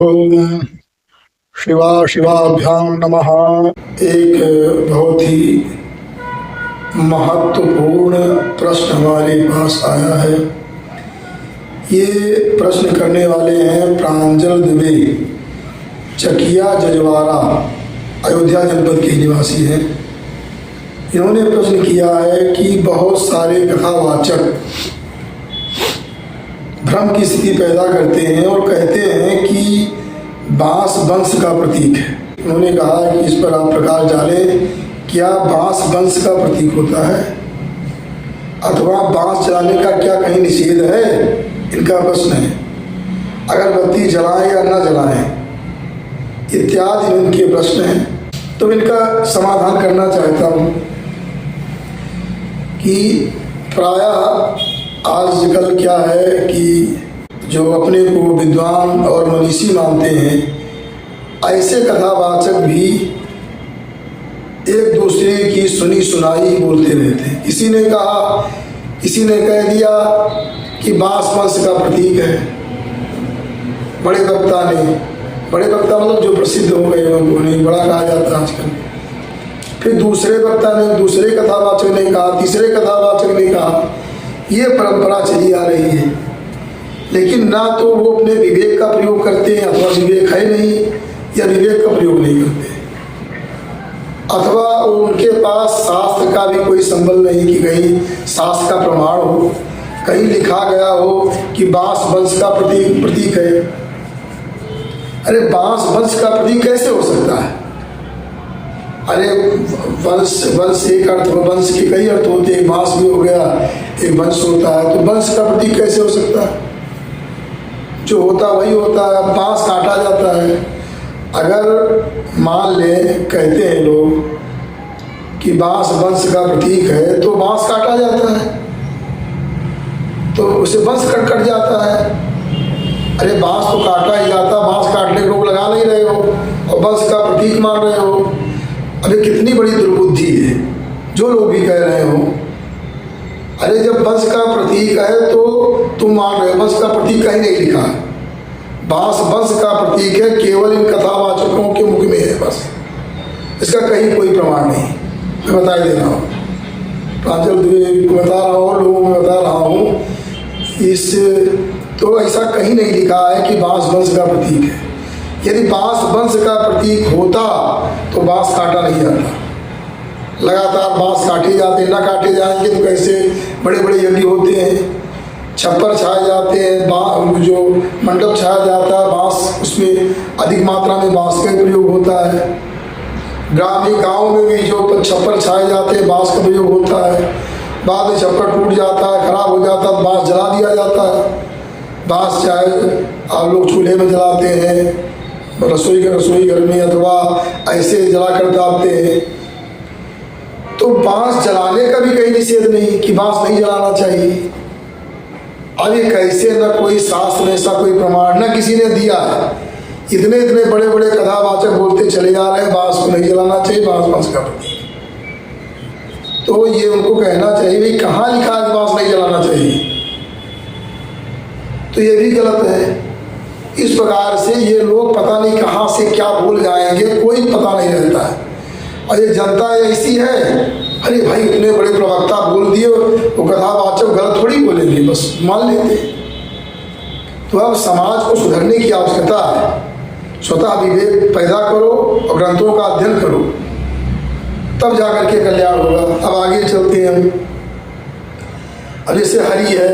ओम शिवा शिवाभ्याम नमः। एक बहुत ही महत्वपूर्ण प्रश्न हमारे पास आया है। ये प्रश्न करने वाले हैं प्रांजल दुबे, चकिया जजवारा, अयोध्या जनपद के निवासी हैं। इन्होंने प्रश्न किया है कि बहुत सारे कथावाचक भ्रम की स्थिति पैदा करते हैं और कहते हैं कि बांस वंश का प्रतीक है। उन्होंने कहा कि इस पर आप प्रकाश डालें, क्या बांस वंश का प्रतीक होता है अथवा बांस जलाने का क्या कहीं निषेध है? इनका प्रश्न है। अगरबत्ती जलाएं या न जलाएं इत्यादि इनके प्रश्न हैं। तो इनका समाधान करना चाहता हूँ कि प्रायः आजकल क्या है कि जो अपने को विद्वान और मनीषी मानते हैं, ऐसे कथावाचक भी एक दूसरे की सुनी सुनाई बोलते रहते हैं। किसी ने कहा, किसी ने कह दिया कि बांस वंश का प्रतीक है। बड़े वक्ता मतलब जो प्रसिद्ध हो गए उन्हें बड़ा कहा जाता है आजकल। फिर दूसरे वक्ता ने, दूसरे कथावाचक ने कहा, तीसरे कथावाचक ने कहा। ये परंपरा चली आ रही है, लेकिन ना तो वो अपने विवेक का प्रयोग करते हैं, अथवा विवेक है नहीं या विवेक का प्रयोग नहीं करते, अथवा उनके पास शास्त्र का भी कोई संबल नहीं कि कहीं शास्त्र का प्रमाण हो, कहीं लिखा गया हो कि बांस वंश का प्रतीक है। अरे बांस वंश का प्रतीक कैसे हो सकता है? अरे वंश एक अर्थ, वंश के कई अर्थ होते हैं। बांस भी हो गया, एक वंश होता है, तो वंश का प्रतीक कैसे हो सकता है? जो होता वही होता है। बांस काटा जाता है। अगर मान ले कहते हैं लोग कि बांस वंश का प्रतीक है, तो बांस काटा जाता है, तो उसे वंश कट जाता है। अरे बांस तो काटा ही जाता, बांस काटने के लोग लगा नहीं रहे हो और वंश का प्रतीक मान रहे हो। अरे कितनी बड़ी दुर्बुद्धि है जो लोग भी कह रहे हो। अरे जब वंश का प्रतीक है तो तुम मान रहे हो, वंश का प्रतीक कहीं नहीं लिखा है। बांस वंश का प्रतीक है, केवल इन कथावाचकों के मुख में है बस, इसका कहीं कोई प्रमाण नहीं। मैं बता ही दे रहा हूँ, प्रांजल दुबे को बता रहा हूँ, लोगों को बता रहा हूँ। इस तो ऐसा कहीं नहीं लिखा है कि बांस वंश का प्रतीक है। यदि बांस वंश का प्रतीक होता तो बांस काटा नहीं जाता। लगातार बांस काटे जाते, ना काटे जाएंगे तो कैसे? बड़े बड़े यज्ञ होते हैं, छप्पर छाए जाते हैं, जो मंडप छाया जाता है बांस, उसमें अधिक मात्रा में बांस का प्रयोग होता है। ग्रामीण गाँव में भी जो छप्पर छाए जाते हैं बांस का प्रयोग होता है। बाद में छप्पर टूट जाता है, खराब हो जाता है, बांस जला दिया जाता है। बांस चाहे आप लोग चूल्हे में जलाते हैं, रसोई घर में, अथवा ऐसे जलाकर दाबते हैं, तो बांस जलाने का भी कहीं निषेध नहीं कि बांस नहीं जलाना चाहिए। अब ये कैसे? न कोई शास्त्र में ऐसा कोई प्रमाण न किसी ने दिया है। इतने इतने बड़े बड़े कथावाचक बोलते चले जा रहे हैं बांस को नहीं जलाना चाहिए, बांस वंश का प्रतीक। तो ये उनको कहना चाहिए भाई कहाँ लिखा है बांस नहीं जलाना चाहिए? तो ये भी गलत है। इस प्रकार से ये लोग पता नहीं कहाँ से क्या भूल जाएंगे, कोई पता नहीं रहता है। और ये जनता ऐसी है, अरे भाई इतने बड़े प्रवक्ता बोल दिए, वो कथावाचक गलत थोड़ी बोलेंगे, बस मान लेते। तो अब समाज को सुधरने की आवश्यकता है। स्वतः विवेक पैदा करो और ग्रंथों का अध्ययन करो, तब जाकर के कल्याण होगा। अब आगे चलते हैं हम। अब जैसे हरि है,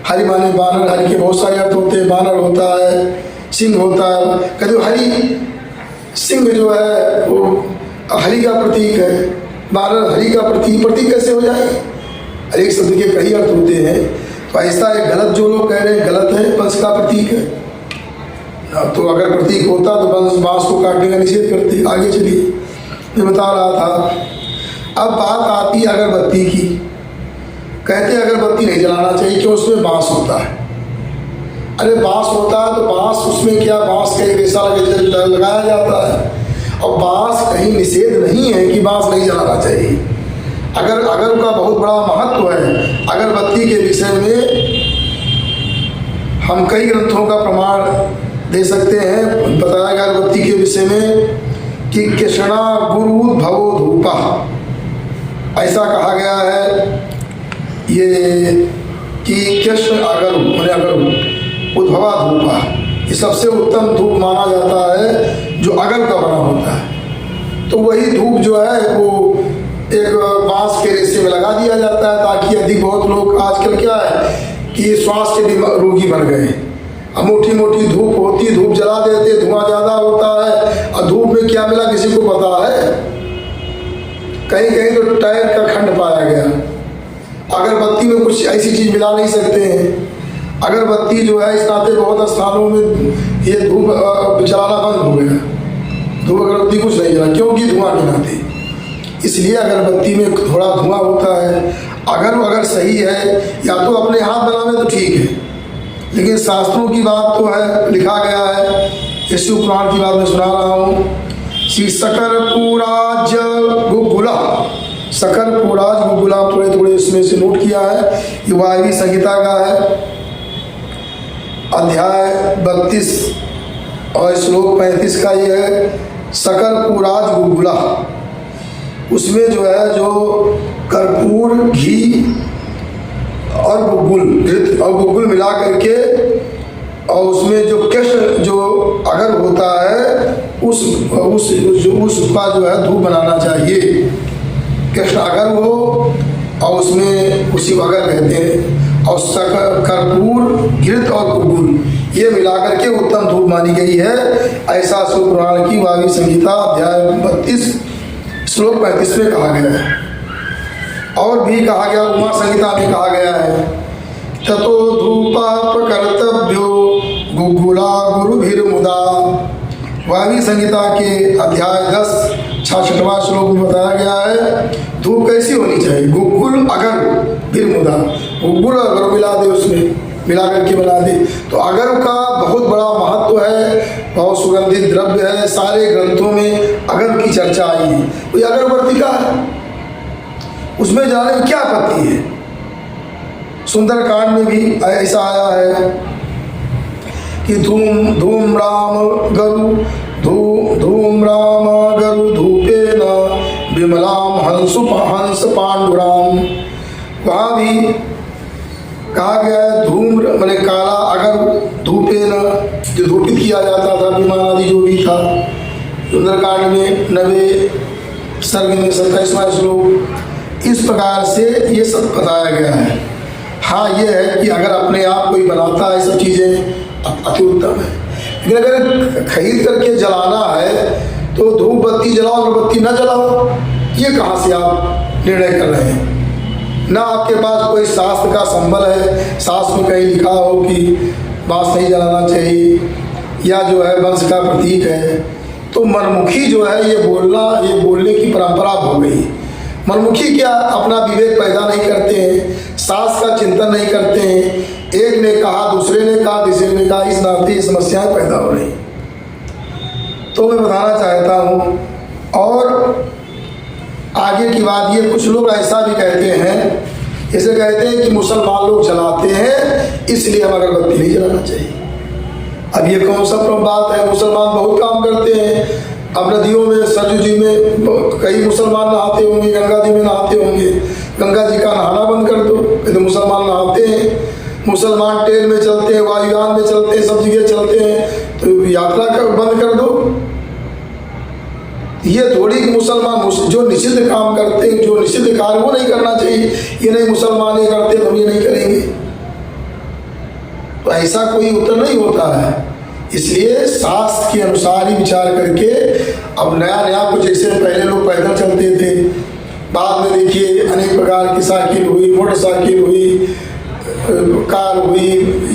हरि माने बानर, हरि के बहुत सारे अर्थ होते हैं। बानर होता है, सिंह होता है। कहते हरि सिंह जो है वो हरि का प्रतीक है, बानर हरि का प्रतीक कैसे हो जाए? हर एक शब्द के कई अर्थ होते हैं। तो ऐसा एक गलत जो लोग कह रहे हैं गलत है, वंश का प्रतीक है। तो अगर प्रतीक होता तो बांस को काटने का निषेध करते। आगे चलिए, मैं बता रहा था। अब बात आती है अगरबत्ती की। कहते अगरबत्ती नहीं जलाना चाहिए, क्यों? उसमें बांस होता है। अरे बांस होता है तो बांस, उसमें क्या बांस का एक रेशा लगाया जाता है, और बांस कहीं निषेध नहीं है कि बांस नहीं जलाना चाहिए। अगर का बहुत बड़ा महत्व है अगरबत्ती के विषय में, हम कई ग्रंथों का प्रमाण दे सकते हैं। बताया गया अगरबत्ती के विषय में कि कृष्णा गुरु भवो धूपा, ऐसा कहा गया है ये कि कृष्ण अगरु मैंने अगरु उद्भवा धूपा, ये सबसे उत्तम धूप माना जाता है जो अगर का बना होता है। तो वही धूप जो है वो एक बांस के रेशे में लगा दिया जाता है ताकि अधिक बहुत लोग आजकल क्या है कि श्वास के रोगी बन गए। अब मोटी मोटी धूप होती, धूप जला देते, धुआं ज़्यादा होता है और धूप में क्या मिला किसी को पता है। कहीं कहीं तो टायर का खंड पाया गया। अगरबत्ती में कुछ ऐसी चीज़ मिला नहीं सकते हैं। अगरबत्ती जो है इस नाते बहुत स्थानों में ये धूप जलाना बंद हो गया, धूप अगरबत्ती कुछ नहीं जला क्योंकि धुआं के नाते। इसलिए अगरबत्ती में थोड़ा धुआं होता है। अगर सही है या तो अपने हाथ बनावे तो ठीक है, लेकिन शास्त्रों की बात तो है, लिखा गया है, इसी पुराण की बात मैं सुना रहा हूँ। श्री शकर पुराज गुगुला, शकर पुराज गुगुला थोड़े थोड़े इसमें से नोट किया है। ये वायवी संहिता का है, अध्याय 32 और श्लोक 35 का ये है। शकर पुराज गुगुला, उसमें जो है जो कर्पूर घी और गुगुल मिला करके और उसमें जो कृष्ण जो अगर होता है उसका जो है धूप बनाना चाहिए। कृष्ण अगर हो और उसमें उसी अगर कहते हैं, और कर्पूर घृत और गुगुल ये मिलाकर के उत्तम धूप मानी गई है। ऐसा शिवपुराण की वायवी संहिता अध्याय 32 श्लोक 35 में कहा गया है। और भी कहा गया, उमा संहिता में कहा गया है, ततो धूपापकर्तव्यो गुगुला गुरुभिर्मुदा। वायवी संहिता के अध्याय 10 66वां श्लोक में बताया गया है धूप कैसी होनी चाहिए। गुगुल अगर बिरमुदा, गुगुल अगर मिला दे, उसमें मिला करके बना दे तो अगर का बहुत बड़ा महत्व है, बहुत सुगंधित द्रव्य है। सारे ग्रंथों में अगर की चर्चा आई है। कोई अगरबत्ती का है, उसमें जाने में क्या आपत्ति है। सुंदरकांड में भी ऐसा आया है कि धूम धूम राम गरु धूपे न विमलाम हंस पांडुराम। वहाँ भी कहा गया है धूम्र मैंने काला अगर धूपे न, जो धूपित किया जाता था विमान आदि जो भी था। सुंदरकांड में 90 सर्ग में 27वां श्लोक। इस प्रकार से ये सब बताया गया है। हाँ ये है कि अगर अपने आप कोई बनाता है सब चीज़ें अति उत्तम है, लेकिन अगर खरीद करके जलाना है तो धूप बत्ती जलाओ अगरबत्ती न जलाओ, ये कहाँ से आप निर्णय कर रहे हैं। ना आपके पास कोई शास्त्र का संबल है, शास्त्र में कहीं लिखा हो कि बांस नहीं जलाना चाहिए या जो है वंश का प्रतीक है। तो मनमुखी जो है ये बोलने की परंपरा हो गई। मनमुखी क्या अपना विवेक पैदा नहीं करते हैं, शास्त्र का चिंतन नहीं करते हैं। एक ने कहा, दूसरे ने कहा, तीसरे ने कहा, इस नाते समस्याएं पैदा हो रही। तो मैं बताना चाहता हूँ। और आगे की बात ये, कुछ लोग ऐसा भी कहते हैं, जैसे कहते हैं कि मुसलमान लोग जलाते हैं इसलिए हम अगरबत्ती नहीं जलाना चाहिए। अब ये कौन सा बात है। मुसलमान बहुत काम करते हैं। अब नदियों में, सरयू जी में कई मुसलमान नहाते होंगे, गंगा जी में नहाते होंगे। गंगा जी का नहाना बंद कर दो, कहते मुसलमान नहाते हैं। मुसलमान ट्रेन में चलते हैं, वायुयान में चलते हैं, सब जगह चलते हैं, तो यात्रा बंद कर दो। ये थोड़ी कि मुसलमान जो निषिद्ध काम करते हैं, जो निषिद्ध कार्य वो नहीं करना चाहिए। ये नहीं मुसलमान ये करते तो हम ये नहीं करेंगे, तो ऐसा कोई उत्तर नहीं होता है। इसलिए शास्त्र के अनुसार ही विचार करके, अब नया कुछ जैसे पहले लोग पैदल चलते थे, बाद में देखिए अनेक प्रकार की साइकिल हुई, मोटरसाइकिल हुई, कार हुई,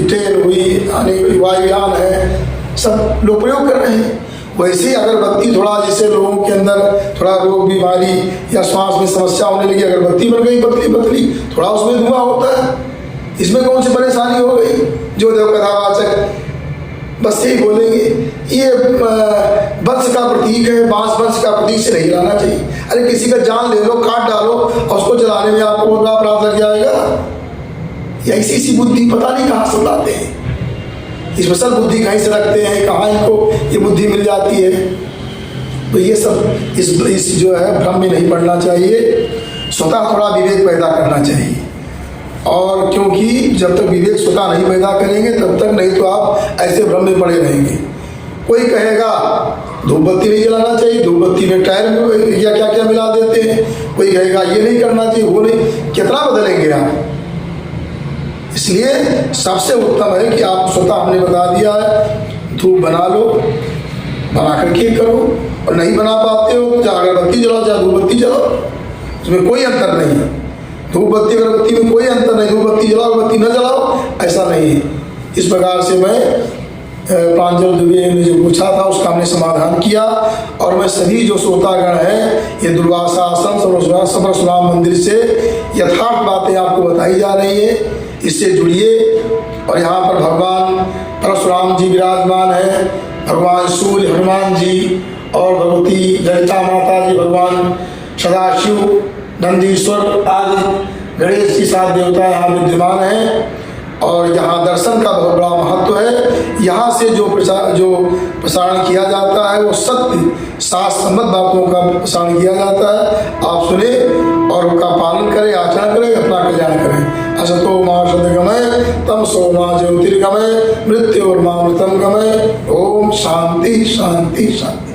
ट्रेन हुई, अनेक वायुयान है, सब लोग प्रयोग कर रहे हैं। वैसे अगरबत्ती थोड़ा जैसे लोगों के अंदर थोड़ा रोग बीमारी या श्वास में समस्या होने लगी, अगरबत्ती बन गई पतली, थोड़ा उसमें धुआं होता है, इसमें कौन सी परेशानी हो गई। जो देव कथावाचक बस यही बोलेंगे ये वंश का प्रतीक है, बांस वंश का प्रतीक से नहीं लाना चाहिए। अरे किसी का जान ले लो, काट डालो और उसको जलाने में आपको बहुत बड़ा अपराध लग जाएगा। ऐसी सी बुद्धि पता नहीं कहाँ से लाते हैं। स्पेशल बुद्धि कहीं से रखते हैं, कहाँ इनको ये बुद्धि मिल जाती है। तो ये सब इस जो है भ्रम में नहीं पड़ना चाहिए, स्वतः थोड़ा विवेक पैदा करना चाहिए। और क्योंकि जब तक विवेक स्वतः नहीं पैदा करेंगे तब तक नहीं तो आप ऐसे भ्रम में पड़े रहेंगे। कोई कहेगा धूप बत्ती नहीं जलाना चाहिए, धूप बत्ती में टायर में या क्या क्या मिला देते हैं। कोई कहेगा ये नहीं करना चाहिए, वो नहीं, कितना बदलेंगे आप। इसलिए सबसे उत्तम है कि आप स्वतः, हमने बता दिया है, धूप बना लो, बना करके करो। और नहीं बना पाते हो चाहे अगरबत्ती जलाओ चाहे धूप बत्ती जलाओ, इसमें कोई अंतर नहीं है। धूप बत्ती अगरबत्ती में कोई अंतर नहीं, धूप बत्ती जलाओ अगरबत्ती न जलाओ ऐसा नहीं है। इस प्रकार से मैं प्रांजल दुबे ने जो पूछा था उसका हमने समाधान किया। और मैं सभी जो श्रोतागण हैं, ये दुर्वासा आश्रम परशुराम मंदिर से यथार्थ बातें आपको बताई जा रही है, इससे जुड़िए। और यहाँ पर भगवान परशुराम जी विराजमान है, भगवान सूर्य हनुमान जी और भगवती ललिता माता जी, भगवान सदाशिव, नंदीश्वर आदि गणेश जी सात देवता यहाँ विद्यमान हैं। और यहाँ दर्शन का बहुत बड़ा महत्व है। यहाँ से जो प्रसारण किया जाता है वो सत्य शास्त्रसम्मत बातों का प्रसारण किया जाता है। आप सुने और उनका पालन करें, आचरण करें, अपना कल्याण करें। असतो मा सद्गमय तमसो मा ज्योतिर्गमय मृत्योर्मामृतम गमय। ओम शांति शांति शांति।